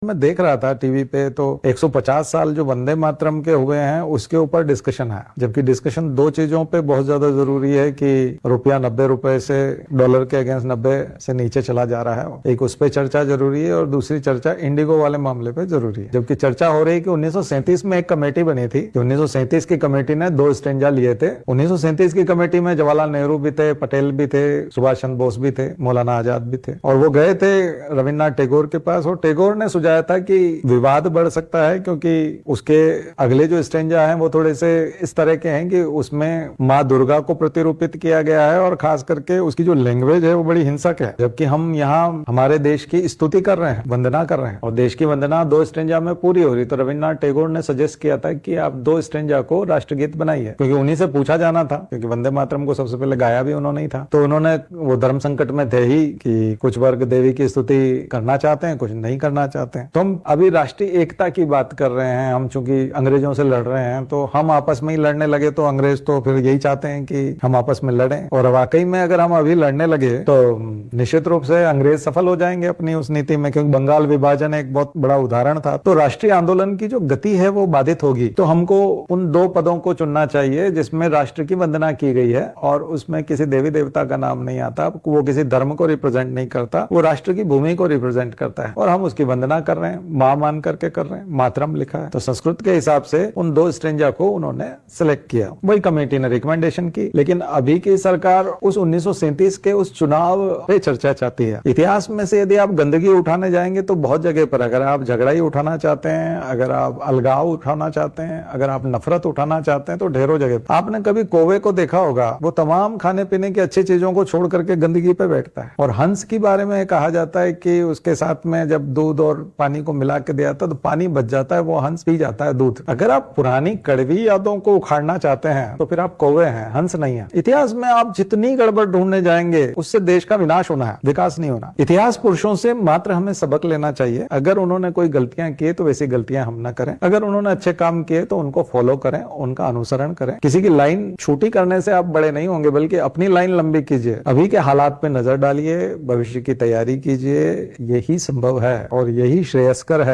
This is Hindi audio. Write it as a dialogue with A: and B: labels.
A: मैं देख रहा था टीवी पे तो 150 साल जो वंदे मातरम के हुए हैं उसके ऊपर डिस्कशन है, जबकि डिस्कशन दो चीजों पे बहुत ज्यादा जरूरी है कि रुपया 90 रुपए से डॉलर के अगेंस्ट 90 से नीचे चला जा रहा है। एक उस पे चर्चा जरूरी है और दूसरी चर्चा इंडिगो वाले मामले पे जरूरी है। जबकि चर्चा हो रही है कि 1937 में एक कमेटी बनी थी। 1937 की कमेटी ने 2 स्टेंजा लिए थे। 1937 की कमेटी में जवाहरलाल नेहरू भी थे, पटेल भी थे, सुभाष चंद्र बोस भी थे, मौलाना आजाद भी थे, और वो गए थे रविन्द्रनाथ टैगोर के पास। और टैगोर ने सुझाया था कि विवाद बढ़ सकता है क्योंकि उसके अगले जो स्टेंजा हैं वो थोड़े से इस तरह के हैं कि उसमें माँ दुर्गा को प्रतिरूपित किया गया है और खास करके उसकी जो लैंग्वेज है वो बड़ी हिंसक है, जबकि हम यहाँ हमारे देश की स्तुति कर रहे हैं, वंदना कर रहे हैं, और देश की वंदना 2 स्टेंजा में पूरी हो रही। तो रविन्द्रनाथ टैगोर ने सजेस्ट किया था कि आप 2 स्टेंजा को राष्ट्रगीत बनाइए, क्योंकि उन्हीं से पूछा जाना था, क्योंकि वंदे मातरम को सबसे पहले गाया भी उन्होंने ही था। तो उन्होंने, वो धर्म संकट में थे ही कि कुछ वर्ग देवी की स्तुति करना चाहते हैं, कुछ नहीं करना चाहते हैं। तो हम अभी राष्ट्रीय एकता की बात कर रहे हैं। हम चूंकि अंग्रेजों से लड़ रहे हैं तो हम आपस में ही लड़ने लगे तो अंग्रेज तो फिर यही चाहते हैं कि हम आपस में लड़ें, और वाकई में अगर हम अभी लड़ने लगे तो निश्चित रूप से अंग्रेज सफल हो जाएंगे अपनी उस नीति में, क्योंकि बंगाल विभाजन एक बहुत बड़ा उदाहरण था। तो राष्ट्रीय आंदोलन की जो गति है वो बाधित होगी। तो हमको उन 2 पदों को चुनना चाहिए जिसमें राष्ट्र की वंदना की गई है और उसमें किसी देवी देवता का नाम नहीं आता, वो किसी धर्म को रिप्रेजेंट नहीं करता, वो राष्ट्र की भूमि को रिप्रेजेंट करता है, और हम उसकी वंदना कर रहे हैं, मां मान करके कर रहे हैं। मातरम लिखा है तो संस्कृत के हिसाब से उन 2 स्टेंजा को उन्होंने सिलेक्ट किया। वही कमेटी ने रिकमेंडेशन की, लेकिन अभी की सरकार उस 1937 के उस चुनाव पे चर्चा चाहती है। इतिहास में से यदि आप गंदगी उठाने जाएंगे तो बहुत जगह पर, अगर आप झगड़ा ही उठाना चाहते हैं, अगर आप अलगाव उठाना चाहते हैं, अगर आप नफरत उठाना चाहते हैं तो ढेरों जगह। आपने कभी कौवे को देखा होगा, वो तमाम खाने पीने की अच्छी चीजों को छोड़ करके गंदगी पे बैठता है। और हंस के बारे में कहा जाता है कि उसके साथ में जब दूध और पानी को मिला के दिया था तो पानी बच जाता है, वो हंस पी जाता है दूध। अगर आप पुरानी कड़वी यादों को उखाड़ना चाहते हैं तो फिर आप कौवे हैं, हंस नहीं है। इतिहास में आप जितनी गड़बड़ ढूंढने जाएंगे उससे देश का विनाश होना है, विकास नहीं होना। इतिहास पुरुषों से मात्र हमें सबक लेना चाहिए। अगर उन्होंने कोई गलतियां की तो वैसी गलतियां हम ना करें, अगर उन्होंने अच्छे काम किए तो उनको फॉलो करें, उनका अनुसरण करें। किसी की लाइन छोटी करने से आप बड़े नहीं होंगे, बल्कि अपनी लाइन लंबी कीजिए, अभी के हालात पे नजर डालिए, भविष्य की तैयारी कीजिए। यही संभव है और यही श्रेयस्कर है।